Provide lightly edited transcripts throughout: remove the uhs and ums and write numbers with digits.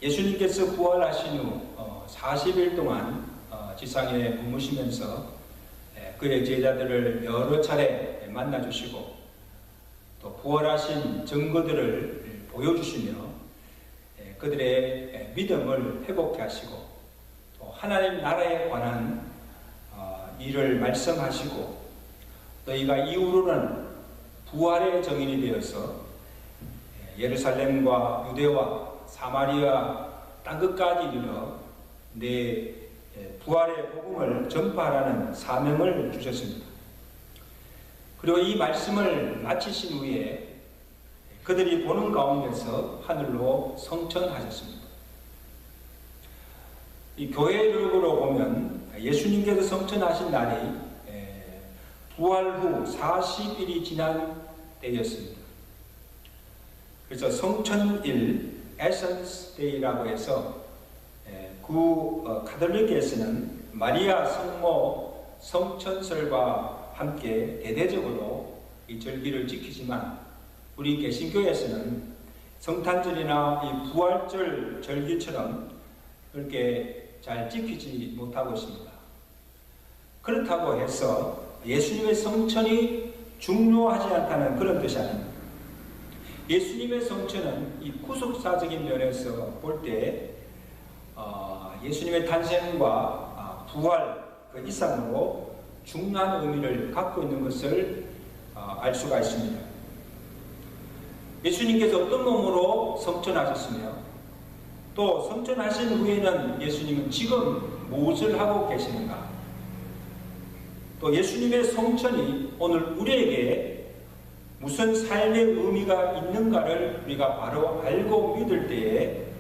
예수님께서 부활하신 후 40일 동안 지상에 머무시면서 그의 제자들을 여러 차례 만나주시고 또 부활하신 증거들을 보여주시며 그들의 믿음을 회복케 하시고 또 하나님 나라에 관한 일을 말씀하시고 너희가 이후로는 부활의 정인이 되어서 예루살렘과 유대와 사마리아 땅끝까지 이르러 내 부활의 복음을 전파하라는 사명을 주셨습니다. 그리고 이 말씀을 마치신 후에 그들이 보는 가운데서 하늘로 성천하셨습니다. 이 교회력으로 보면 예수님께서 성천하신 날이 부활 후 40일이 지난 때였습니다. 그래서 성천일, 에센스 데이라고 해서 가톨릭에서는 마리아 성모 성천설과 함께 대대적으로 이 절기를 지키지만 우리 개신교에서는 성탄절이나 이 부활절 절기처럼 그렇게 잘 지키지 못하고 있습니다. 그렇다고 해서 예수님의 성천이 중요하지 않다는 그런 뜻이 아닙니다. 예수님의 성천은 이 구속사적인 면에서 볼 때 예수님의 탄생과 부활 그 이상으로 중요한 의미를 갖고 있는 것을 알 수가 있습니다. 예수님께서 어떤 몸으로 성천하셨으며 또 성천하신 후에는 예수님은 지금 무엇을 하고 계시는가? 또 예수님의 성천이 오늘 우리에게 무슨 삶의 의미가 있는가를 우리가 바로 알고 믿을 때에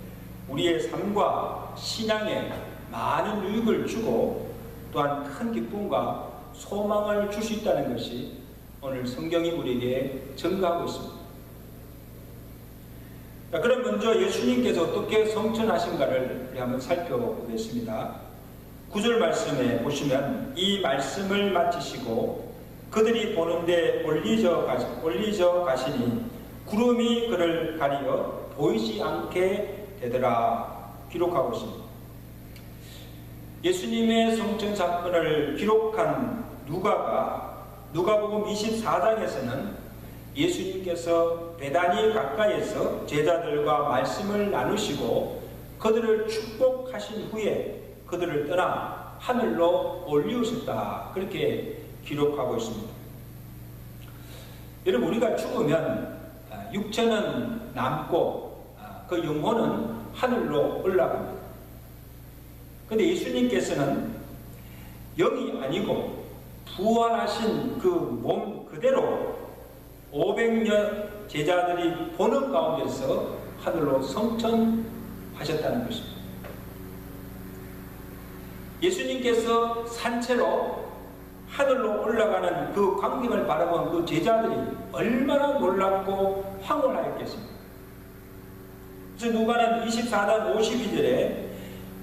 우리의 삶과 신앙에 많은 유익을 주고 또한 큰 기쁨과 소망을 줄 수 있다는 것이 오늘 성경이 우리에게 증거하고 있습니다. 자, 그럼 먼저 예수님께서 어떻게 성천하신가를 우리 한번 살펴보겠습니다. 9절 말씀에 보시면 이 말씀을 마치시고 그들이 보는데 올리져 가시니 구름이 그를 가리어 보이지 않게 되더라 기록하고 있습니다. 예수님의 성천 사건을 기록한 누가복음 24장에서는 예수님께서 베다니 가까이에서 제자들과 말씀을 나누시고 그들을 축복하신 후에 그들을 떠나 하늘로 올리우셨다 그렇게 기록하고 있습니다. 여러분 우리가 죽으면 육체는 남고 그 영혼은 하늘로 올라갑니다. 그런데 예수님께서는 영이 아니고 부활하신 그 몸 그대로 500년 제자들이 보는 가운데서 하늘로 성천하셨다는 것입니다. 예수님께서 산채로 하늘로 올라가는 그 광경을 바라본 그 제자들이 얼마나 놀랍고 황홀하였겠습니까? 그래서 누가는 24장 52절에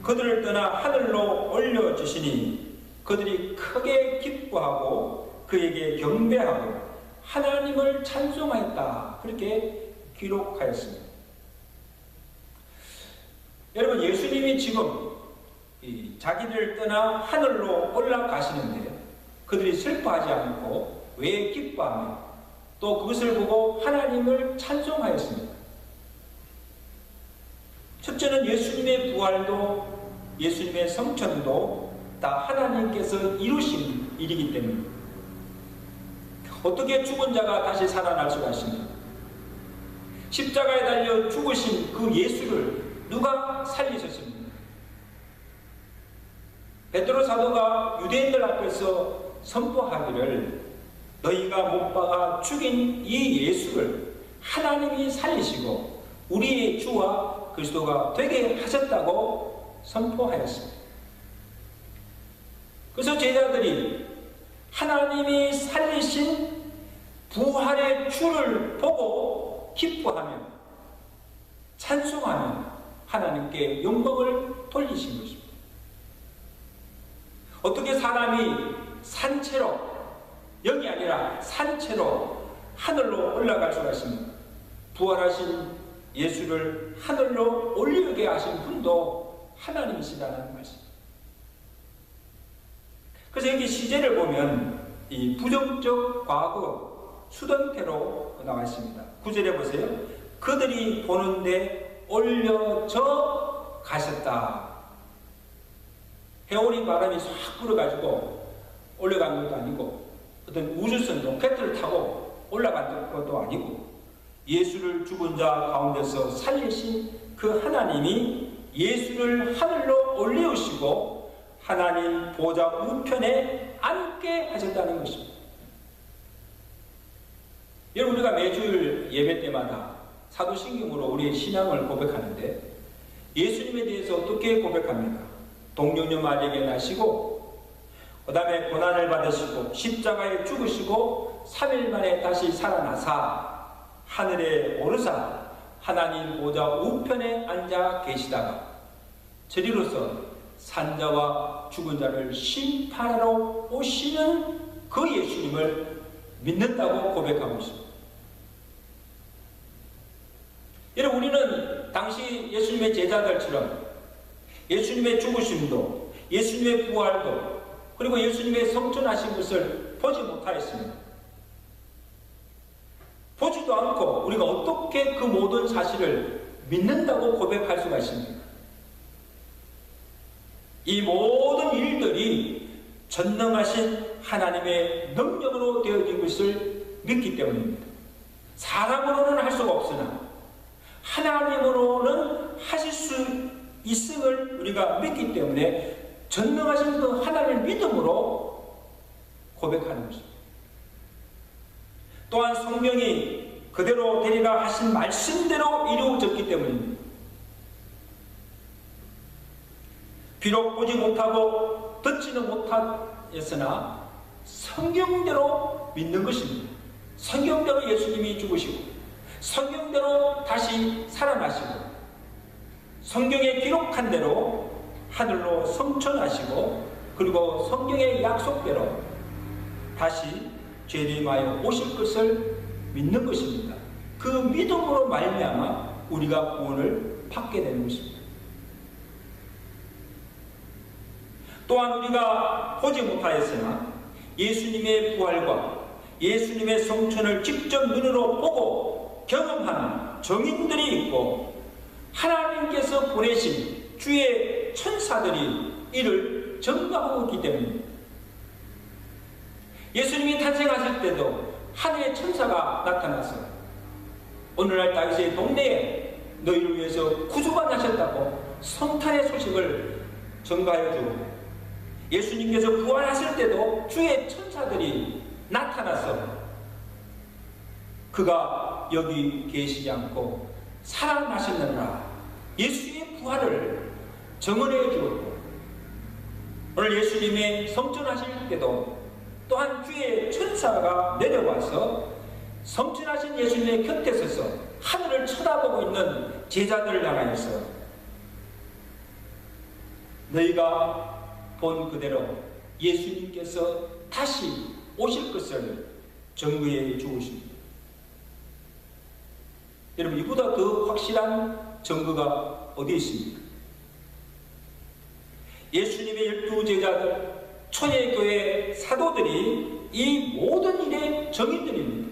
그들을 떠나 하늘로 올려주시니 그들이 크게 기뻐하고 그에게 경배하고 하나님을 찬송하였다 그렇게 기록하였습니다. 여러분 예수님이 지금 자기를 떠나 하늘로 올라가시는데 그들이 슬퍼하지 않고 왜 기뻐하며 또 그것을 보고 하나님을 찬송하였습니다. 첫째는 예수님의 부활도 예수님의 성천도 다 하나님께서 이루신 일이기 때문입니다. 어떻게 죽은 자가 다시 살아날 수가 있습니까? 십자가에 달려 죽으신 그 예수를 누가 살리셨습니까? 베드로 사도가 유대인들 앞에서 선포하기를 너희가 못 박아 죽인 이 예수를 하나님이 살리시고 우리의 주와 그리스도가 되게 하셨다고 선포하였습니다. 그래서 제자들이 하나님이 살리신 부활의 주를 보고 기뻐하며 찬송하며 하나님께 영광을 돌리신 것입니다. 어떻게 사람이 산채로 영이 아니라 산채로 하늘로 올라갈 수가 있습니까? 부활하신 예수를 하늘로 올리게 하신 분도 하나님이시라는 말씀. 그래서 여기 시제를 보면 이 부정적 과거 수동태로 나와 있습니다. 9절에 보세요. 그들이 보는데 올려져 가셨다. 해오리 바람이 싹 불어가지고 올라간 것도 아니고 어떤 우주선 로켓을 타고 올라간 것도 아니고 예수를 죽은 자 가운데서 살리신 그 하나님이 예수를 하늘로 올리우시고 하나님 보좌 우편에 앉게 하셨다는 것입니다. 여러분, 우리가 매주일 예배 때마다 사도신경으로 우리의 신앙을 고백하는데 예수님에 대해서 어떻게 고백합니까? 동정녀 마리아에게 나시고 그 다음에 고난을 받으시고 십자가에 죽으시고 3일 만에 다시 살아나사 하늘에 오르사 하나님 보좌 우편에 앉아 계시다가 저리로서 산자와 죽은 자를 심판하러 오시는 그 예수님을 믿는다고 고백하고 있습니다. 여러분, 우리는 당시 예수님의 제자들처럼 예수님의 죽으심도 예수님의 부활도 그리고 예수님의 성천하신 것을 보지 못하였습니다. 보지도 않고 우리가 어떻게 그 모든 사실을 믿는다고 고백할 수가 있습니까? 이 모든 일들이 전능하신 하나님의 능력으로 되어진 것을 믿기 때문입니다. 사람으로는 할 수가 없으나 하나님으로는 하실 수 있음을 우리가 믿기 때문에 전능하신 그 하나님을 믿음으로 고백하는 것입니다. 또한 성경이 그대로 되리라 하신 말씀대로 이루어졌기 때문입니다. 비록 보지 못하고 듣지는 못하였으나 성경대로 믿는 것입니다. 성경대로 예수님이 죽으시고 성경대로 다시 살아나시고 성경에 기록한 대로 하늘로 성천하시고 그리고 성경의 약속대로 다시 재림하여 오실 것을 믿는 것입니다. 그 믿음으로 말미암아 우리가 구원을 받게 되는 것입니다. 또한 우리가 보지 못하였으나 예수님의 부활과 예수님의 성천을 직접 눈으로 보고 경험한 정인들이 있고 하나님께서 보내신 주의 천사들이 이를 증거하고 있기 때문입니다. 예수님이 탄생하실 때도 하늘의 천사가 나타나서 오늘날 다윗의 동네에 너희를 위해서 구주가 나셨다고 성탄의 소식을 전가하여 주고 예수님께서 부활하실 때도 주의 천사들이 나타나서 그가 여기 계시지 않고 살아나셨느니라 예수의 부활을 증언해 주었고 오늘 예수님의 성천하실 때도 또한 주의 천사가 내려와서 성천하신 예수님의 곁에 서서 하늘을 쳐다보고 있는 제자들을 향하여서 너희가 본 그대로 예수님께서 다시 오실 것을 증거해 주십니다. 여러분, 이보다 더 확실한 증거가 어디 있습니까? 예수님의 12제자들, 초대교회 사도들이 이 모든 일의 증인들입니다.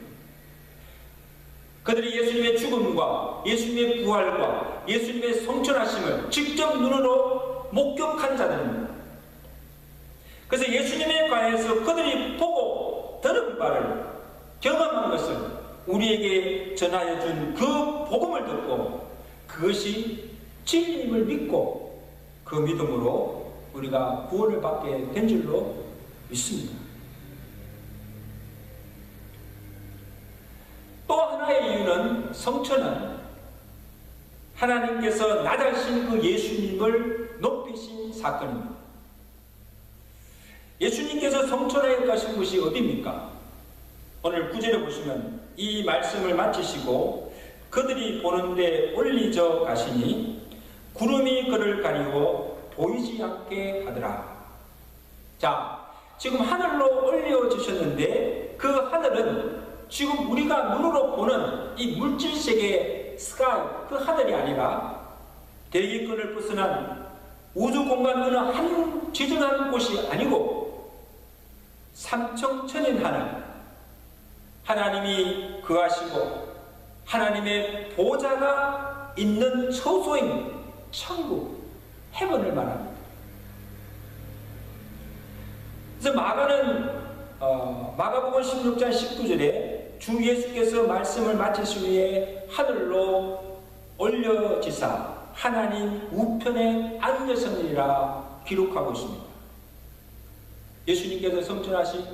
그들이 예수님의 죽음과 예수님의 부활과 예수님의 성천하심을 직접 눈으로 목격한 자들입니다. 그래서 예수님에 관해서 그들이 보고 들은 바를 경험한 것을 우리에게 전하여 준 그 복음을 듣고 그것이 진리임을 믿고 그 믿음으로 우리가 구원을 받게 된 줄로 믿습니다. 또 하나의 이유는 성천은 하나님께서 낮아신 그 예수님을 높이신 사건입니다. 예수님께서 성천하여 가신 곳이 어디입니까? 오늘 9절에 보시면 이 말씀을 마치시고 그들이 보는데 올리져 가시니 구름이 그를 가리워 보이지 않게 하더라. 자, 지금 하늘로 올려주셨는데 그 하늘은 지금 우리가 눈으로 보는 이 물질세계에 스카이, 그 하늘이 아니라 대기권을 벗어난 우주 공간 어느 한 지정한 곳이 아니고 삼청천인 하늘, 하나님이 거하시고 하나님의 보좌가 있는 처소인 천국, 헤븐을 말합니다. 그래서 마가복음 16장 19절에 주 예수께서 말씀을 마치신 후에 하늘로 올려지사 하나님 우편에 앉으셨느니라 기록하고 있습니다. 예수님께서 성천하신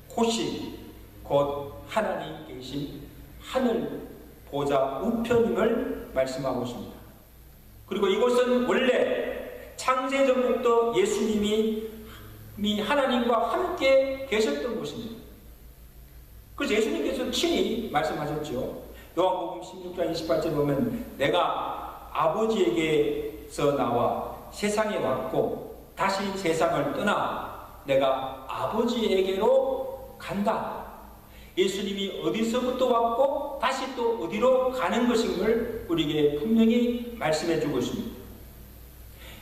곳이 곧 하나님 계신 하늘 보좌 우편임을 말씀하고 있습니다. 그리고 이곳은 원래 창세전부터 예수님이 하나님과 함께 계셨던 곳입니다. 그래서 예수님께서 친히 말씀하셨죠. 요한복음 16장 28절에 보면 내가 아버지에게서 나와 세상에 왔고 다시 세상을 떠나 내가 아버지에게로 간다. 예수님이 어디서부터 왔고 다시 또 어디로 가는 것임을 우리에게 분명히 말씀해 주고 있습니다.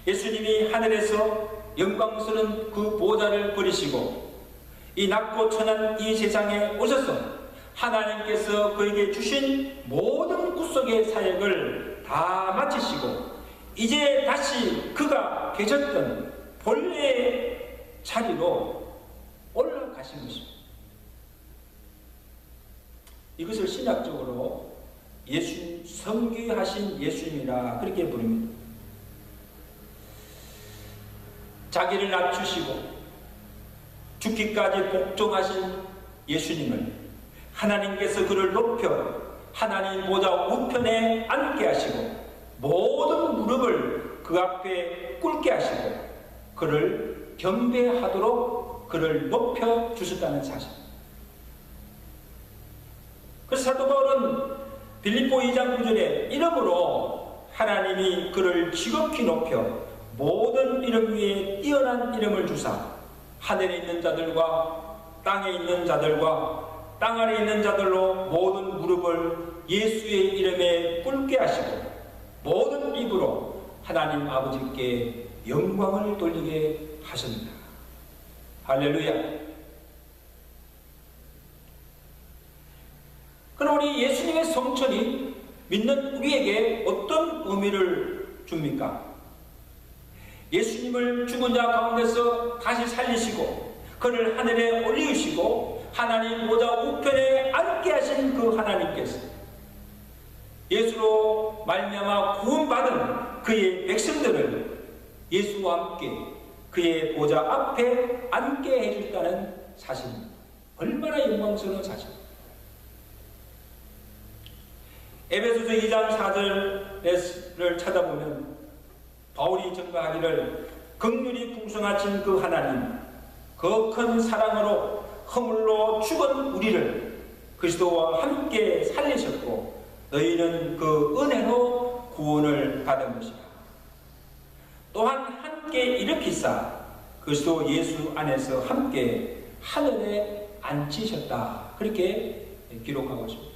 예수님이 하늘에서 영광스러운 그 보좌를 버리시고 이 낮고 천한 이 세상에 오셔서 하나님께서 그에게 주신 모든 구속의 사역을 다 마치시고 이제 다시 그가 계셨던 본래의 자리로 올라가신 것입니다. 이것을 신학적으로 성귀하신 예수님이라 그렇게 부릅니다. 자기를 낮추시고 죽기까지 복종하신 예수님을 하나님께서 그를 높여 하나님 보좌 우편에 앉게 하시고 모든 무릎을 그 앞에 꿇게 하시고 그를 경배하도록 그를 높여 주셨다는 사실. 그래서 사도 바울은 빌립보 2장 9절에 이름으로 하나님이 그를 지극히 높여 모든 이름 위에 뛰어난 이름을 주사 하늘에 있는 자들과 땅에 있는 자들과 땅 아래에 있는 자들로 모든 무릎을 예수의 이름에 꿇게 하시고 모든 입으로 하나님 아버지께 영광을 돌리게 하십니다. 할렐루야. 그럼 우리 예수님의 성천이 믿는 우리에게 어떤 의미를 줍니까? 예수님을 죽은 자 가운데서 다시 살리시고 그를 하늘에 올리시고 하나님 보좌 우편에 앉게 하신 그 하나님께서 예수로 말미암아 구원받은 그의 백성들을 예수와 함께 그의 보좌 앞에 앉게 해줬다는 사실입니다. 얼마나 영광스러운 사실입니다. 에베소서 2장 4절을 찾아보면 바울이 증거하기를 긍휼이 풍성하신 그 하나님 그 큰 사랑으로 허물로 죽은 우리를 그리스도와 함께 살리셨고 너희는 그 은혜로 구원을 받은 것이라. 또한 함께 일으키사 그리스도 예수 안에서 함께 하늘에 앉히셨다. 그렇게 기록하고 있습니다.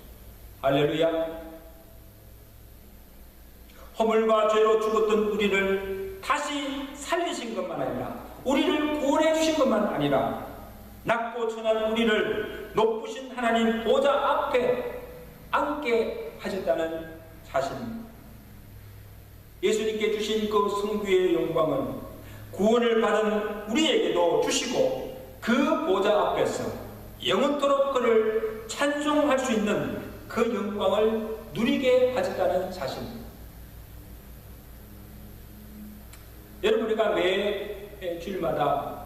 할렐루야. 허물과 죄로 죽었던 우리를 다시 살리신 것만 아니라 우리를 구원해 주신 것만 아니라 낮고 천한 우리를 높으신 하나님 보좌 앞에 앉게 하셨다는 사실입니다. 예수님께 주신 그 성귀의 영광은 구원을 받은 우리에게도 주시고 그 보좌 앞에서 영원토록 그를 찬송할 수 있는 그 영광을 누리게 하셨다는 사실입니다. 여러분, 우리가 매 주일마다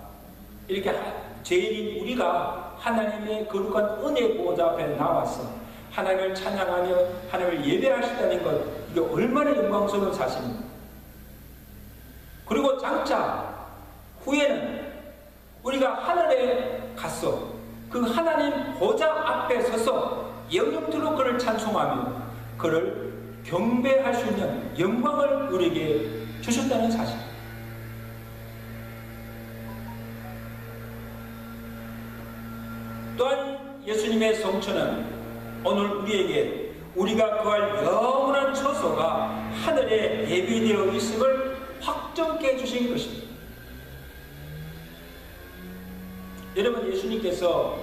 이렇게 죄인인 우리가 하나님의 거룩한 은혜 보좌 앞에 나와서 하나님을 찬양하며 하나님을 예배할 수 있다는 것, 이게 얼마나 영광스러운 사실입니다. 그리고 장차 후에는 우리가 하늘에 가서 그 하나님 보좌 앞에 서서 영영토록 그를 찬송하며 그를 경배할 수 있는 영광을 우리에게 주셨다는 사실. 또한 예수님의 성천은 오늘 우리에게 우리가 구할 영원한 처소가 하늘에 예비되어 있음을 확정케 해주신 것입니다. 여러분, 예수님께서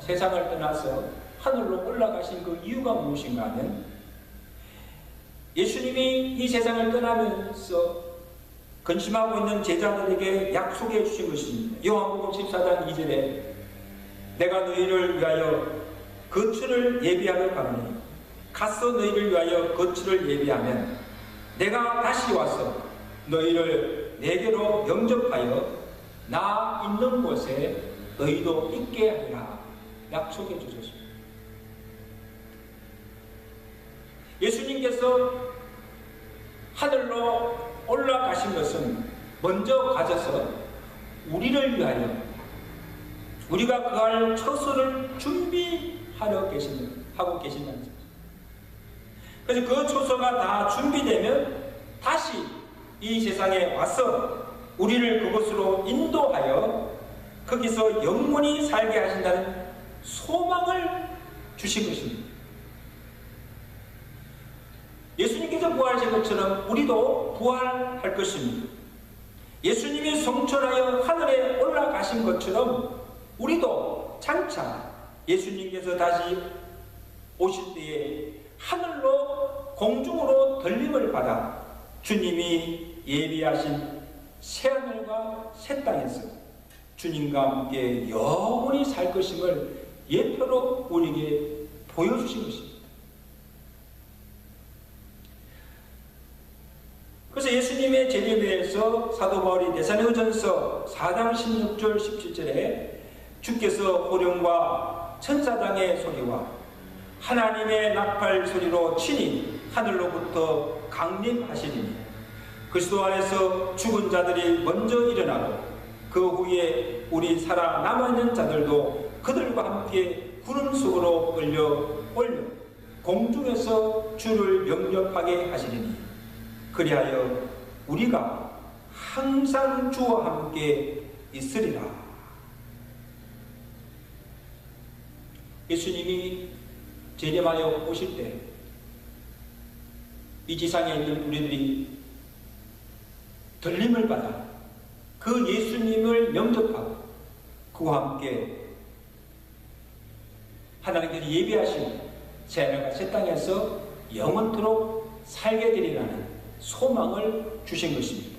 세상을 떠나서 하늘로 올라가신 그 이유가 무엇인가 하면, 예수님이 이 세상을 떠나면서 근심하고 있는 제자들에게 약속해 주신 것입니다. 요한복음 14장 2절에 내가 너희를 위하여 거처를 예비하러 가노니 가서 너희를 위하여 거처를 예비하면 내가 다시 와서 너희를 내게로 영접하여 나 있는 곳에 너희도 있게 하리라 약속해 주셨습니다. 예수님께서 하늘로 올라가신 것은 먼저 가셔서 우리를 위하여 우리가 그할 처소를 준비하고 계신다는 거죠. 그래서 그 처소가 다 준비되면 다시 이 세상에 와서 우리를 그곳으로 인도하여 거기서 영원히 살게 하신다는 소망을 주신 것입니다. 예수님께서 부활하신 것처럼 우리도 부활할 것입니다. 예수님이 성천하여 하늘에 올라가신 것처럼 우리도 장차 예수님께서 다시 오실 때에 하늘로 공중으로 들림을 받아 주님이 예비하신 새하늘과 새 땅에서 주님과 함께 영원히 살 것임을 예표로 우리에게 보여주신 것입니다. 그래서 예수님의 재림에 대해서 사도 바울이 데살로니가전서 4장 16절 17절에 주께서 호령과 천사장의 소리와 하나님의 나팔 소리로 친히 하늘로부터 강림하시리니 그리스도 안에서 죽은 자들이 먼저 일어나고 그 후에 우리 살아남아있는 자들도 그들과 함께 구름 속으로 올려 공중에서 주를 영접하게 하시리니 그리하여 우리가 항상 주와 함께 있으리라. 예수님이 재림하여 오실 때 이 지상에 있는 우리들이 들림을 받아 그 예수님을 영접하고 그와 함께 하나님께서 예비하신 새하늘과 새 땅에서 영원토록 살게 되리라는 소망을 주신 것입니다.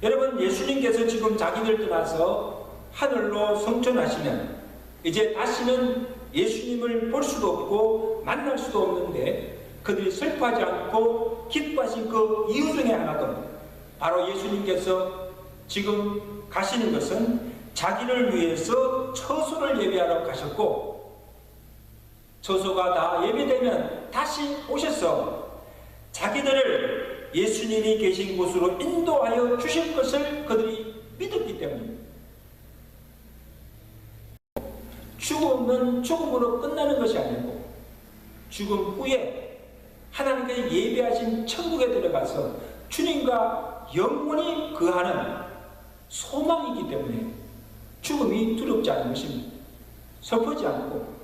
여러분, 예수님께서 지금 자기들 떠나서 하늘로 성천하시면 이제 다시는 예수님을 볼 수도 없고 만날 수도 없는데 그들이 슬퍼하지 않고 기뻐하신 그 이유 중에 하나가 바로 예수님께서 지금 가시는 것은 자기를 위해서 처소를 예비하러 가셨고 처소가 다 예비되면 다시 오셔서 자기들을 예수님이 계신 곳으로 인도하여 주실 것을 그들이 믿었기 때문입니다. 죽음은 죽음으로 끝나는 것이 아니고 죽음 후에 하나님께서 예비하신 천국에 들어가서 주님과 영원히 거하는 소망이기 때문에 죽음이 두렵지 않은 것입니다. 슬프지 않고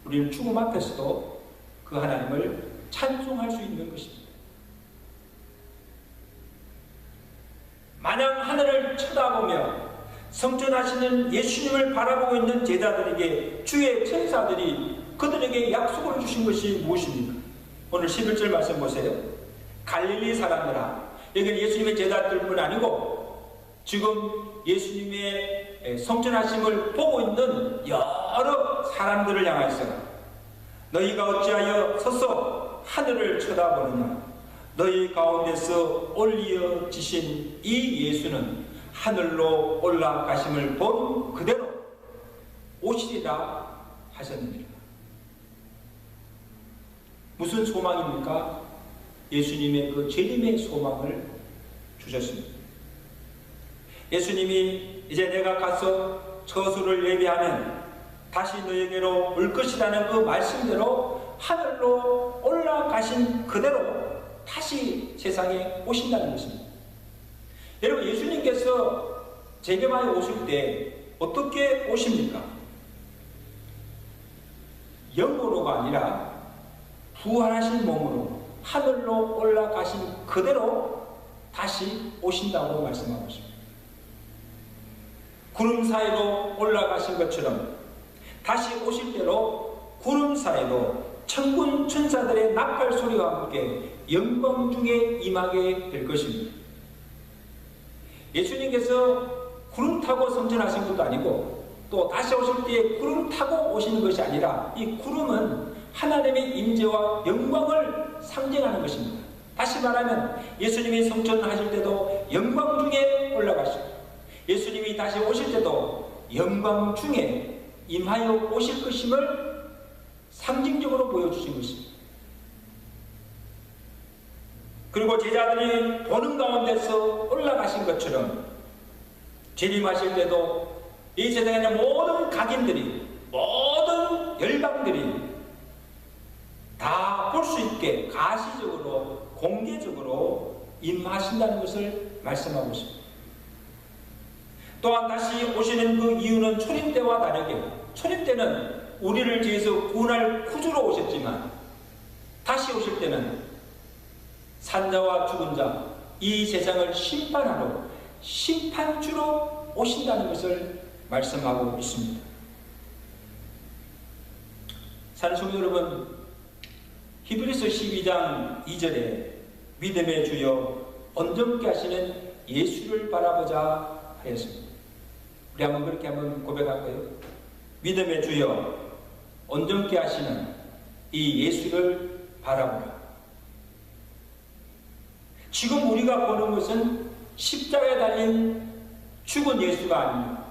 우리는 죽음 앞에서도 그 하나님을 찬송할 수 있는 것입니다. 마냥 하늘을 쳐다보며 성천하시는 예수님을 바라보고 있는 제자들에게 주의 천사들이 그들에게 약속을 주신 것이 무엇입니까? 오늘 11절 말씀 보세요. 갈릴리 사람들아, 여기는 예수님의 제자들뿐 아니고 지금 예수님의 성천하심을 보고 있는 여러 사람들을 향하여서 너희가 어찌하여 서서 하늘을 쳐다보느냐? 너희 가운데서 올리어지신 이 예수는 하늘로 올라가심을 본 그대로 오시리라 하셨느니라. 무슨 소망입니까? 예수님의 그 재림의 소망을 주셨습니다. 예수님이 이제 내가 가서 처소를 예비하면 다시 너에게로 올 것이라는 그 말씀대로 하늘로 올라가신 그대로 다시 세상에 오신다는 것입니다. 여러분, 예수님께서 재림하여 오실 때 어떻게 오십니까? 영으로가 아니라 부활하신 몸으로 하늘로 올라가신 그대로 다시 오신다고 말씀하고 있습니다. 구름 사이로 올라가신 것처럼 다시 오실 때로 구름 사이로 천군 천사들의 나팔 소리와 함께 영광 중에 임하게 될 것입니다. 예수님께서 구름 타고 성천하신 것도 아니고 또 다시 오실 때에 구름 타고 오시는 것이 아니라 이 구름은 하나님의 임재와 영광을 상징하는 것입니다. 다시 말하면 예수님이 성천하실 때도 영광 중에 올라가시고 예수님이 다시 오실 때도 영광 중에 임하여 오실 것임을 상징적으로 보여주신 것입니다. 그리고 제자들이 보는 가운데서 올라가신 것처럼 재림하실 때도 이 세상에 있는 모든 각인들이, 모든 열방들이 다 볼 수 있게 가시적으로 공개적으로 임하신다는 것을 말씀하고 있습니다. 또한 다시 오시는 그 이유는 초림 때와 다르게 초림 때는 우리를 위해서 구원할 구주로 오셨지만 다시 오실 때는 산자와 죽은 자, 이 세상을 심판하러 심판주로 오신다는 것을 말씀하고 있습니다. 사랑하는 성도 여러분, 히브리서 12장 2절에 믿음의 주여 온전케 하시는 예수를 바라보자 하였습니다. 우리 한번 그렇게 한번 고백할까요? 믿음의 주여 온전케 하시는 이 예수를 바라보라. 지금 우리가 보는 것은 십자가에 달린 죽은 예수가 아닙니다.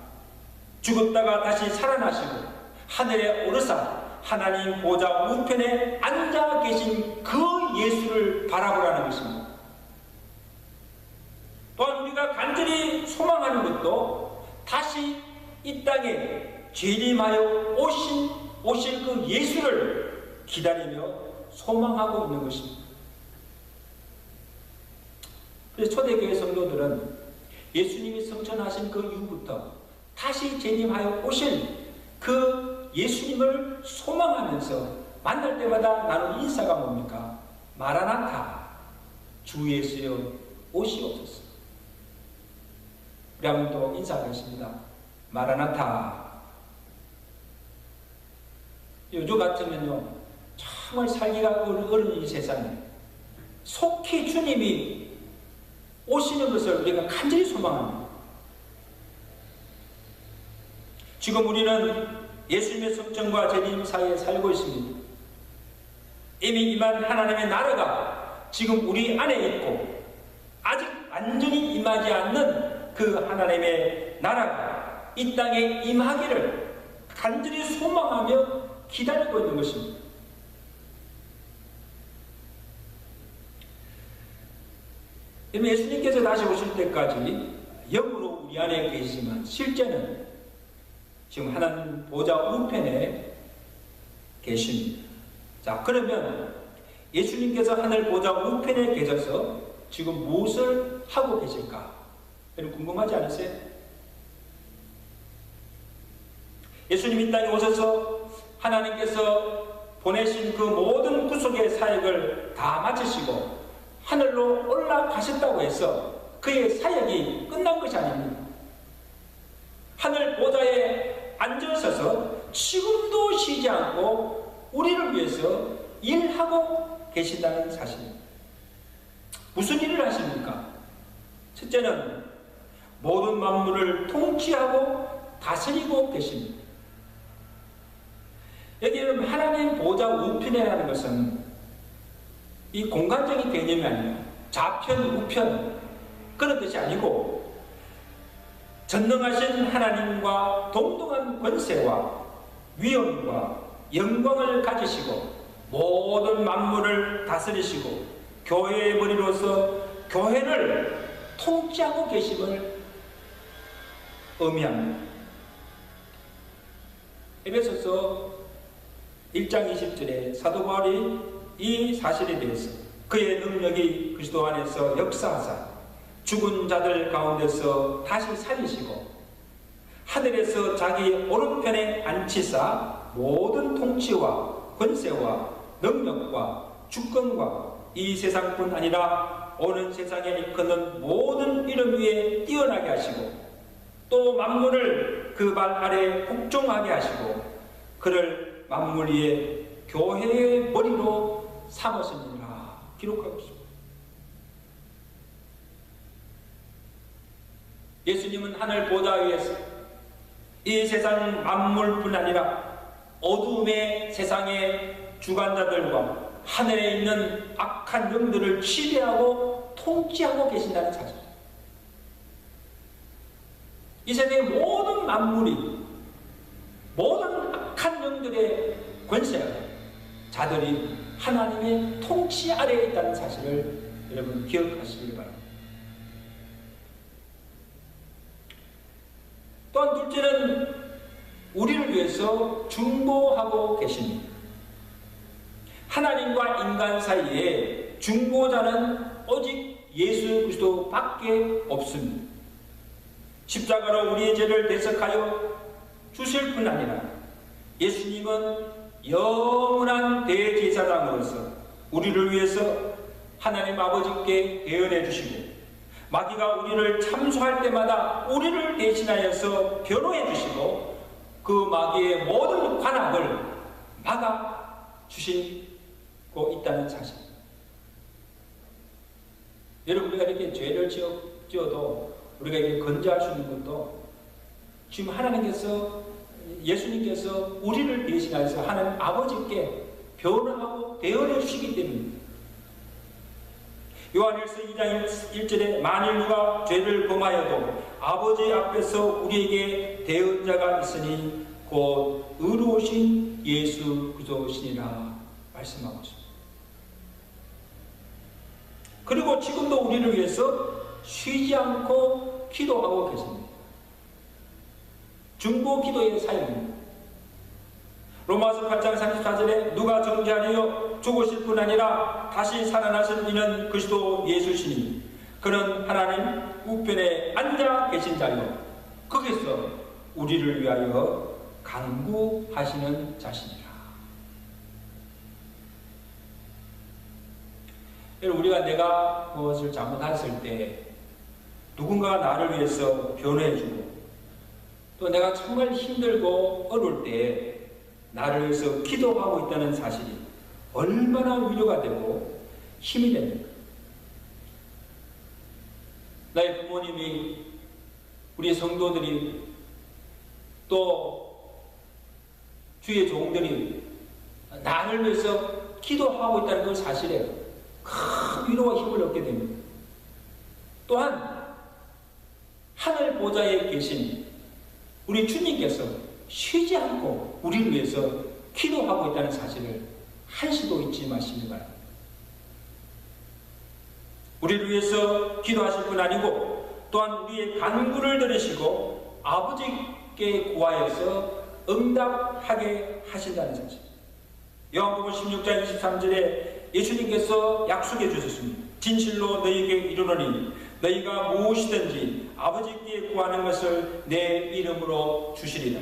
죽었다가 다시 살아나시고 하늘에 오르사 하나님 보좌 우편에 앉아 계신 그 예수를 바라보라는 것입니다. 또한 우리가 간절히 소망하는 것도 다시 이 땅에 재림하여 오실 그 예수를 기다리며 소망하고 있는 것입니다. 그래서 초대교회 성도들은 예수님이 성천하신 그 이후부터 다시 재림하여 오실 그 예수님을 소망하면서 만날 때마다 나눈 인사가 뭡니까? 마라나타, 주 예수여 오시옵소서. 우리 한번 또 인사하겠습니다. 마라나타. 요즘 같으면요 정말 살기가 어려운 이 세상에 속히 주님이 오시는 것을 우리가 간절히 소망합니다. 지금 우리는 예수님의 성천과 재림 사이에 살고 있습니다. 이미 임한 하나님의 나라가 지금 우리 안에 있고 아직 완전히 임하지 않는 그 하나님의 나라가 이 땅에 임하기를 간절히 소망하며 기다리고 있는 것입니다. 예수님께서 다시 오실 때까지 영으로 우리 안에 계시지만 실제는 지금 하나님 보좌 우편에 계십니다. 자, 그러면 예수님께서 하늘 보좌 우편에 계셔서 지금 무엇을 하고 계실까? 여러분 궁금하지 않으세요? 예수님 이 땅에 오셔서 하나님께서 보내신 그 모든 구속의 사역을 다 마치시고 하늘로 올라가셨다고 해서 그의 사역이 끝난 것이 아닙니다. 하늘 보좌에 앉으셔서 지금도 쉬지 않고 우리를 위해서 일하고 계신다는 사실입니다. 무슨 일을 하십니까? 첫째는 모든 만물을 통치하고 다스리고 계십니다. 여기는 하나님 보좌 우편이라는 것은 이 공간적인 개념이 아니에요. 좌편, 우편 그런 뜻이 아니고 전능하신 하나님과 동등한 권세와 위엄과 영광을 가지시고 모든 만물을 다스리시고 교회의 머리로서 교회를 통치하고 계심을 의미합니다. 에베소서 1장 20절에 사도 바울이 이 사실에 대해서 그의 능력이 그리스도 안에서 역사하사 죽은 자들 가운데서 다시 살리시고 하늘에서 자기 오른편에 앉히사 모든 통치와 권세와 능력과 주권과 이 세상뿐 아니라 오는 세상에 일컫는 모든 이름 위에 뛰어나게 하시고 또 만물을 그 발 아래 복종하게 하시고 그를 만물 위에 교회의 머리로 삼으시니라 기록하고 있습니다. 예수님은 하늘 보좌 위에서 이 세상 만물뿐 아니라 어둠의 세상의 주관자들과 하늘에 있는 악한 영들을 지배하고 통치하고 계신다는 사실. 이 세상의 모든 만물이 모든 악한 영들의 권세가 자들이 하나님의 통치 아래에 있다는 사실을 여러분 기억하시길 바랍니다. 또한 둘째는 우리를 위해서 중보하고 계십니다. 하나님과 인간 사이에 중보자는 오직 예수 그리스도밖에 없습니다. 십자가로 우리의 죄를 대속하여 주실 뿐 아니라 예수님은 영원한 대제사장으로서 우리를 위해서 하나님 아버지께 대언해 주시고 마귀가 우리를 참소할 때마다 우리를 대신하여서 변호해 주시고 그 마귀의 모든 관악을 막아 주시고 있다는 사실. 여러분, 우리가 이렇게 죄를 지어도 우리가 이렇게 건져할 수 있는 것도 지금 하나님께서 예수님께서 우리를 대신하여서 하나님 아버지께 변호하고 대언해 주시기 때문입니다. 요한일서 2장 1절에 만일 누가 죄를 범하여도 아버지 앞에서 우리에게 대언자가 있으니 곧 의로우신 예수 그리스도시니라 말씀하고 있습니다. 그리고 지금도 우리를 위해서 쉬지 않고 기도하고 계십니다. 중보 기도의 사역입니다. 로마서 8장 34절에 누가 정죄하리요 죽으실 뿐 아니라 다시 살아나신 이는 그리스도 예수시니 그는 하나님 우편에 앉아 계신 자요 거기서 우리를 위하여 간구하시는 자시니라. 우리가 내가 무엇을 잘못했을 때 누군가가 나를 위해서 변호해주고 또 내가 정말 힘들고 어려울 때 나를 위해서 기도하고 있다는 사실이 얼마나 위로가 되고 힘이 됩니까? 나의 부모님이, 우리 성도들이, 또 주의 종들이 나를 위해서 기도하고 있다는 그 사실에 큰 위로와 힘을 얻게 됩니다. 또한 하늘 보좌에 계신 우리 주님께서 쉬지 않고 우리를 위해서 기도하고 있다는 사실을 한시도 잊지 마시기 바랍니다. 우리를 위해서 기도하실 뿐 아니고 또한 우리의 간구를 들으시고 아버지께 구하여서 응답하게 하신다는 사실. 요한복음 16장 23절에 예수님께서 약속해 주셨습니다. 진실로 너희에게 이르노니 너희가 무엇이든지 아버지께 구하는 것을 내 이름으로 주시리라.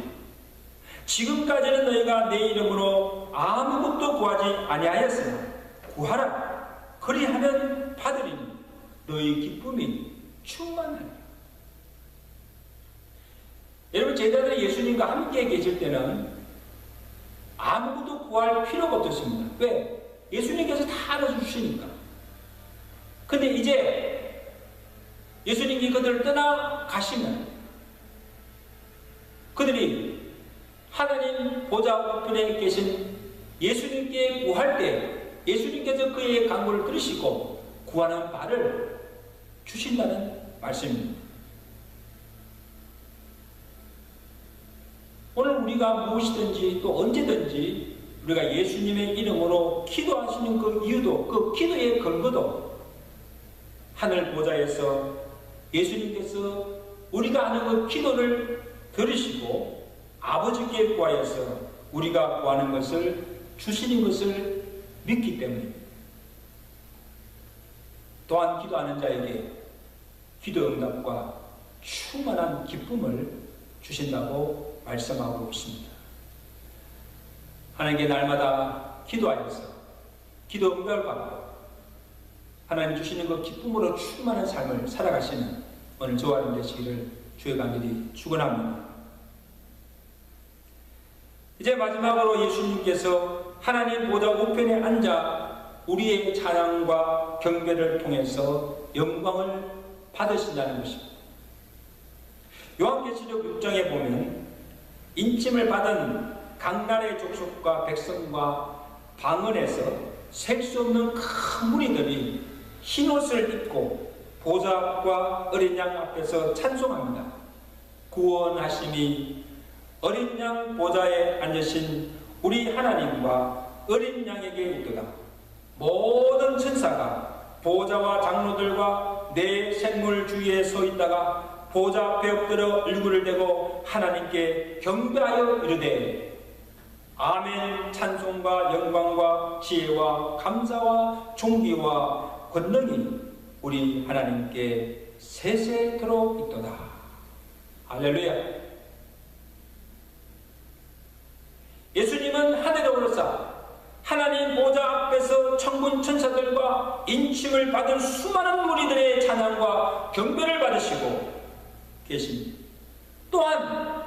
지금까지는 너희가 내 이름으로 아무것도 구하지 아니하였으나 구하라. 그리하면 받으리니 너희 기쁨이 충만하리라. 여러분, 제자들이 예수님과 함께 계실 때는 아무것도 구할 필요가 없었습니다. 왜? 예수님께서 다 알아주시니까. 근데 이제 예수님이 그들을 떠나 가시면 그들이 하나님 보좌 우편에 계신 예수님께 구할 때 예수님께서 그의 간구를 들으시고 구하는 바를 주신다는 말씀입니다. 오늘 우리가 무엇이든지 또 언제든지 우리가 예수님의 이름으로 기도하시는 그 이유도, 그 기도의 근거도 하늘 보좌에서 예수님께서 우리가 하는 그 기도를 들으시고 아버지께 구하여서 우리가 구하는 것을 주시는 것을 믿기 때문입니다. 또한 기도하는 자에게 기도 응답과 충만한 기쁨을 주신다고 말씀하고 있습니다. 하나님께 날마다 기도하여서 기도 응답을 받고 하나님 주시는 그 기쁨으로 충만한 삶을 살아가시는 오늘 저와 여러분 되시기를 주의 간절히 축원합니다. 이제 마지막으로 예수님께서 하나님 보좌 우편에 앉아 우리의 찬양과 경배를 통해서 영광을 받으신다는 것입니다. 요한계시록 6장에 보면 인침을 받은 각나라의 족속과 백성과 방언에서 셀 수 없는 큰 무리들이 흰옷을 입고 보좌 앞과 어린 양 앞에서 찬송합니다. 구원하심이 어린 양 보좌에 앉으신 우리 하나님과 어린 양에게 있도다. 모든 천사가 보좌와 장로들과 내 생물 주위에 서 있다가 보좌 앞에 엎드려 얼굴을 대고 하나님께 경배하여 이르되 아멘. 찬송과 영광과 지혜와 감사와 존귀와 권능이 우리 하나님께 세세토록 있도다. 할렐루야. 예수님은 하늘에 오르사 하나님 보좌 앞에서 천군 천사들과 인침을 받은 수많은 무리들의 찬양과 경배를 받으시고 계십니다. 또한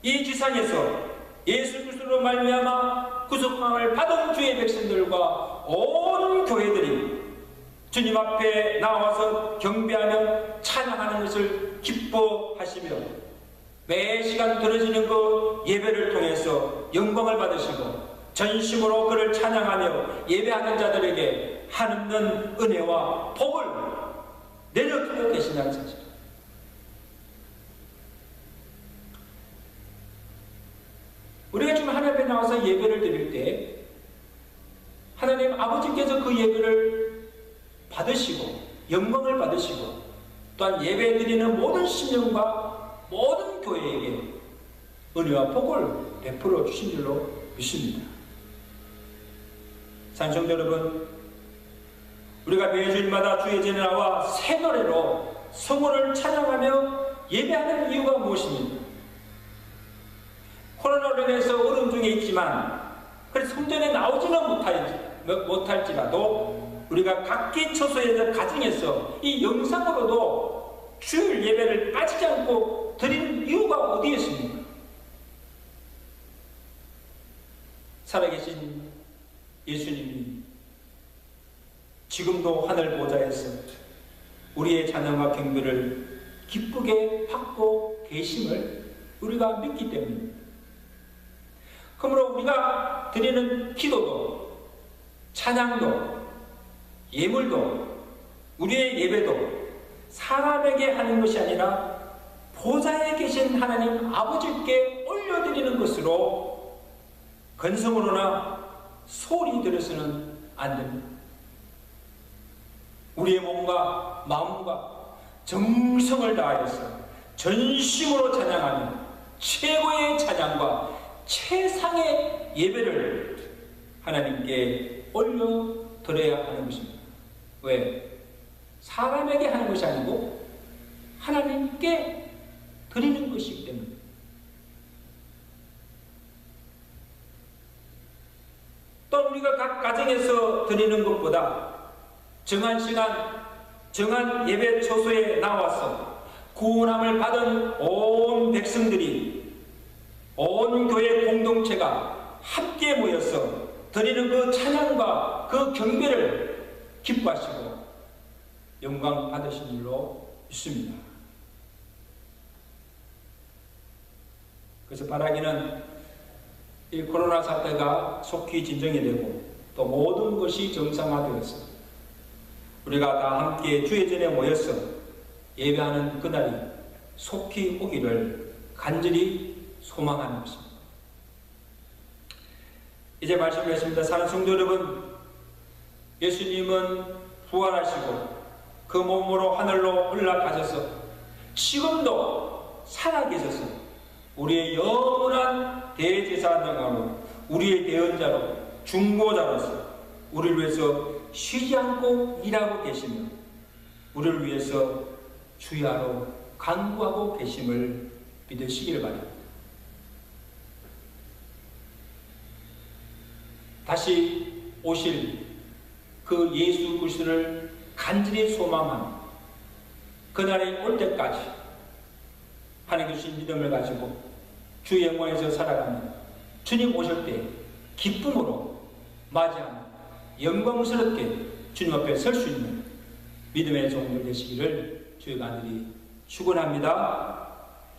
이 지상에서 예수 그리스도로 말미암아 구속함을 받은 주의 백성들과 온 교회들이 주님 앞에 나와서 경배하며 찬양하는 것을 기뻐하시며 매 시간 들어지는 그 예배를 통해서 영광을 받으시고 전심으로 그를 찬양하며 예배하는 자들에게 한없는 은혜와 복을 내려주고 계신다는 사실. 우리가 지금 하나님 앞에 나와서 예배를 드릴 때 하나님 아버지께서 그 예배를 받으시고 영광을 받으시고 또한 예배 드리는 모든 심령과 모든 교회에게 은혜와 복을 베풀어 주신 줄로 믿습니다. 산성도 여러분, 우리가 매주일마다 주의 전에 나와 새 노래로 성호를 찬양하며 예배하는 이유가 무엇입니까? 코로나로 인해서 어려움 중에 있지만 그래서 성전에 나오지는 못할지라도 우리가 각기 처소에서 가정에서 이 영상으로도 주일 예배를 빠지지 않고 드리는 이유가 어디에 있습니까? 살아계신 예수님이 지금도 하늘 보좌에서 우리의 찬양과 경배를 기쁘게 받고 계심을 우리가 믿기 때문입니다. 그러므로 우리가 드리는 기도도 찬양도 예물도 우리의 예배도 사람에게 하는 것이 아니라 보좌에 계신 하나님 아버지께 올려드리는 것으로 건성으로나 소리 들어서는 안 됩니다. 우리의 몸과 마음과 정성을 다하여서 전심으로 찬양하며 최고의 찬양과 최상의 예배를 하나님께 올려드려야 하는 것입니다. 왜? 사람에게 하는 것이 아니고 하나님께 드리는 것이기 때문입니다. 또 우리가 각 가정에서 드리는 것보다 정한 시간, 정한 예배 처소에 나와서 구원함을 받은 온 백성들이 온 교회 공동체가 함께 모여서 드리는 그 찬양과 그 경배를 기뻐하시고 영광 받으신 줄로 믿습니다. 그래서 바라기는 이 코로나 사태가 속히 진정이 되고 또 모든 것이 정상화되어서 우리가 다 함께 주의 전에 모여서 예배하는 그날이 속히 오기를 간절히 소망하는 것입니다. 이제 말씀드렸습니다. 사랑하는 성도 여러분, 예수님은 부활하시고 그 몸으로 하늘로 올라가셔서 지금도 살아계셔서 우리의 영원한 대제사장으로 우리의 대언자로 중보자로서 우리를 위해서 쉬지 않고 일하고 계시며 우리를 위해서 주야로 간구하고 계심을 믿으시기를 바랍니다. 다시 오실 그 예수 그리스도를 간절히 소망하는 그날이 올 때까지 하나님 주신 믿음을 가지고 주 영광에서 살아가는 주님 오실 때 기쁨으로 맞이하는 영광스럽게 주님 앞에 설 수 있는 믿음의 종들 되시기를 주의 간절히 축원합니다.